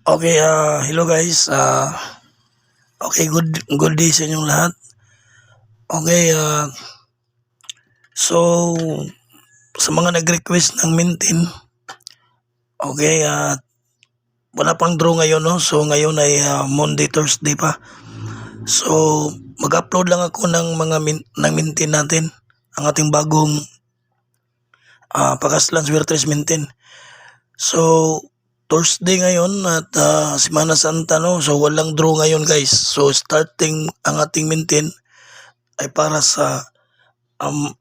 Okay, hello guys. Okay, good day sa inyong lahat. Okay, so sa mga nag-request ng Mintin, okay, wala pang draw ngayon, no? So ngayon ay Monday, Thursday pa. So mag-upload lang ako ng mga ng Mintin natin, ang ating bagong Pakaslan Swertres Mintin. So Thursday ngayon at Semana Santa, no? So walang draw ngayon guys. So starting ang ating Mintin ay para sa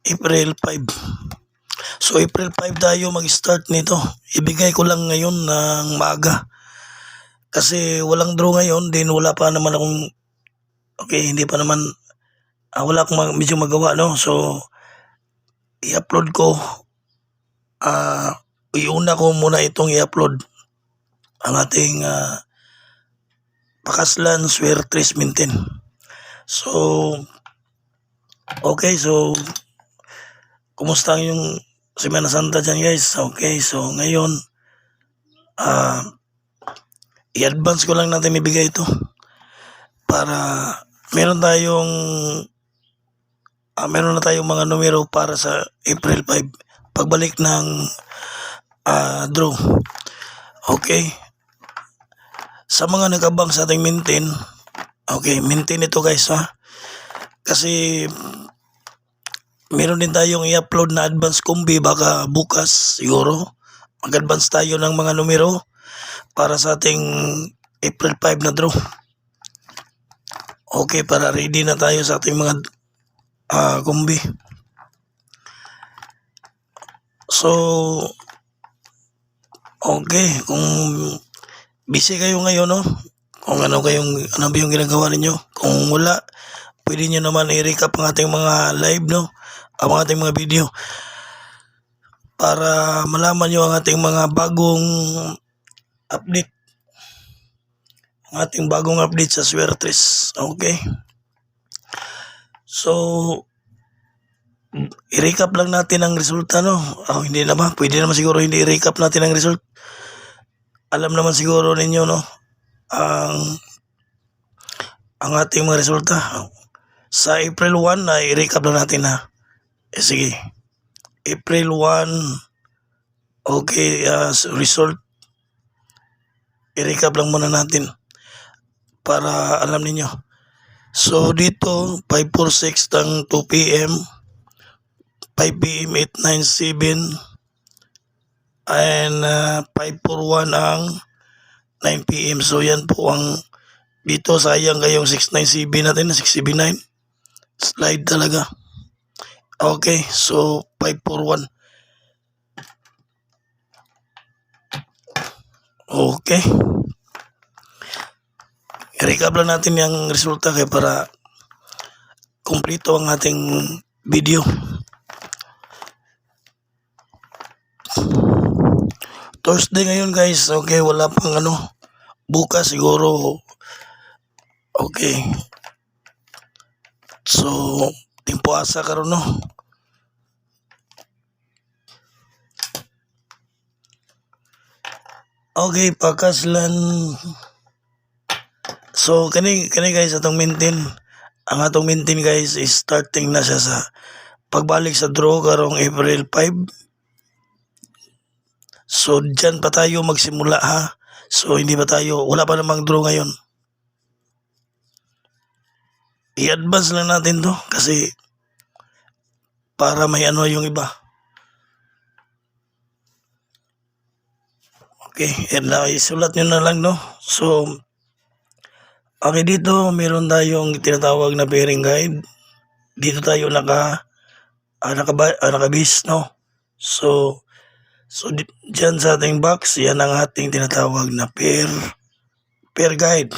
April 5. So April 5 tayo mag-start nito. Ibigay ko lang ngayon ng maaga. Kasi walang draw ngayon, din wala pa naman akong hindi pa naman wala akong medyo magawa, no. So i-upload ko iuna ko muna itong i-upload ang ating Pakaslan Swertres Mintin. So okay, so kumusta yung Semana Santa dyan guys? Okay, so ngayon i-advance ko lang natin ibigay ito para meron na tayong mga numero para sa April 5 pagbalik ng draw. Okay, sa mga nagabang sa ating Mintin, okay, Mintin ito guys ha, kasi meron din tayong i-upload na advance kumbi, baka bukas siguro mag-advance tayo ng mga numero para sa ating April 5 na draw. Okay, para ready na tayo sa ating mga kumbi. So okay, kung busy kayo ngayon, no, kung ano ba yung ginagawa ninyo, kung wala, pwede nyo naman i-recap ang ating mga live, no, ang ating mga video para malaman nyo ang ating mga bagong update, ang ating bagong update sa Swertres. Okay, so i-recap lang natin ang resulta, no. Hindi naman, pwede naman siguro hindi i-recap natin ang result. Alam naman siguro ninyo, no, ang ating mga resulta sa April 1 na i-recap lang natin ha. Sige, April 1, okay, result i-recap lang muna natin para alam ninyo. So dito 546 ng 2 PM, 5 PM 897, and 541 ang 9 PM. So yan po ang dito, sayang kayong 697 natin, 679 slide talaga. Okay, so 541. Okay, i-recap lang natin yung resulta kaya para kumpleto ang ating video. Thursday ngayon guys, okay, wala pang bukas siguro. Okay, so timpo asa karon, no. Okay, Pakaslan. So kani guys, atong Mintin, ang atong Mintin guys is starting na siya sa pagbalik sa draw karong April 5. So dyan pa tayo magsimula ha. So hindi pa tayo, wala pa namang draw ngayon. I-advance lang natin to kasi para may yung iba. Okay, yan lang, isulat nyo na lang, no. So okay, dito meron tayong tinatawag na pairing guide. Dito tayo nakabase, no. So dyan sa ating box, yan ang ating tinatawag na pair guide.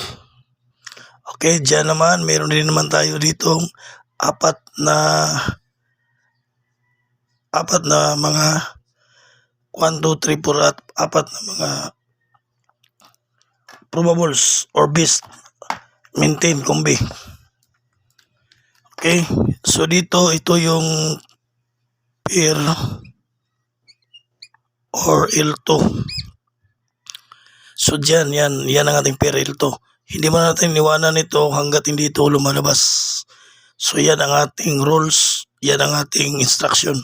Okay, dyan naman meron din naman tayo ditong apat na mga 1, 2, 3, 4 at apat na mga probables or best Mintin kumbi. Okay, so dito ito yung pair or L2. So diyan, yan ang ating peril to. Hindi mo natin iwanan ito hanggat hindi ito lumalabas. So yan ang ating rules, yan ang ating instruction.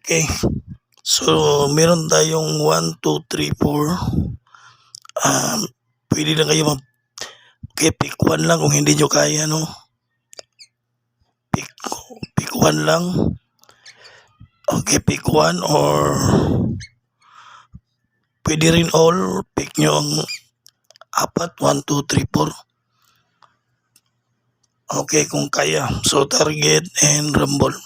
Okay. So meron tayong 1, 2, 3, 4. Pwede lang kayo okay, pick 1 lang kung hindi nyo kaya, no? Pick 1 lang. Okay, pick 1 or pwede rin all. Pick nyo ang 4, 1, 2, 3, 4. Okay, kung kaya. So, target and rumble.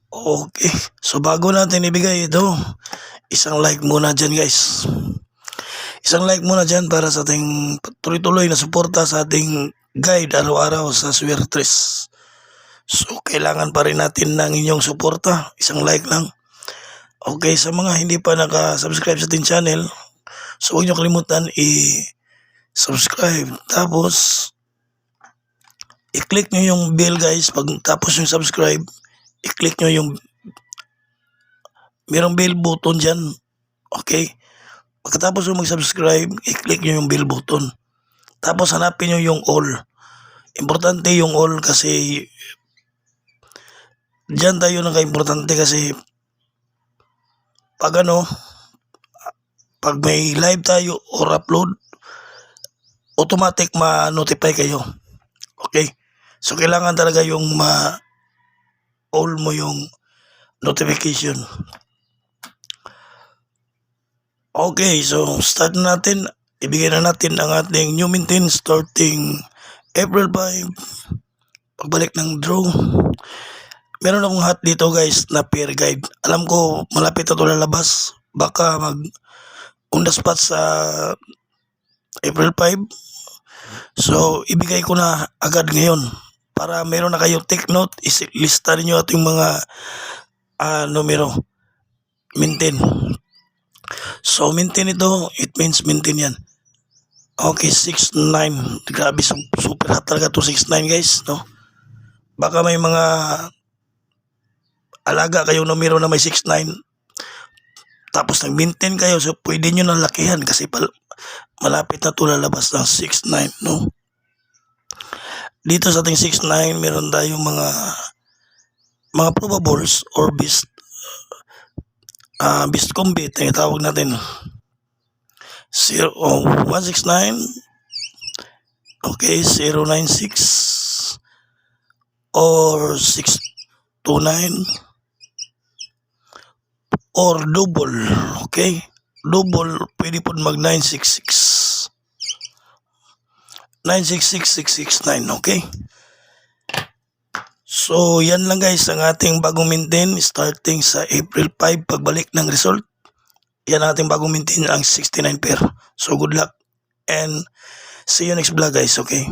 Okay. So, bago natin ibigay ito, isang like muna dyan, guys. Isang like muna dyan para sa ating tuloy-tuloy na suporta sa ating guide araw-araw sa Swertres. So, kailangan pa rin natin ng inyong suporta. Isang like lang. Okay, sa mga hindi pa naka-subscribe sa ating channel, so huwag nyo kalimutan i-subscribe. Tapos, i-click nyo yung bell, guys. Pag tapos yung subscribe, i-click nyo yung merong bell button dyan. Okay? Pagkatapos yung mag-subscribe, i-click nyo yung bell button. Tapos, hanapin nyo yung all. Importante yung all kasi dyan tayo naka-importante kasi pag may live tayo or upload, automatic ma-notify kayo. Okay? So, kailangan talaga yung all mo yung notification. Okay, so start na natin. Ibigay na natin ang ating new maintain starting April 5. Pagbalik ng draw. Meron akong hat dito, guys, na pair guide. Alam ko malapit na ito lalabas. Baka on the spot sa April 5. So, ibigay ko na agad ngayon. Para meron na kayo take note, lista niyo ating mga numero. Maintain. So, maintain ito, it means maintain yan. Okay, 6-9. Grabe, super hot talaga to 6-9, guys, no? Baka may mga alaga kayong numero na may 6-9. Tapos nag-maintain kayo, so pwede nyo nang lakihan kasi malapit na ito lalabas ng 6-9, no? Dito sa ating 6-9, meron tayong mga probables or beast combi, tinatawag natin. 169, okay, 096 or 629 or double, okay? Double, pwede po mag 966. 966-669, okay? So, yan lang, guys, ang ating bagong maintain starting sa April 5, pagbalik ng result. Yan ang ating bagong maintain, ang 69 pair. So, good luck and see you next vlog, guys, okay?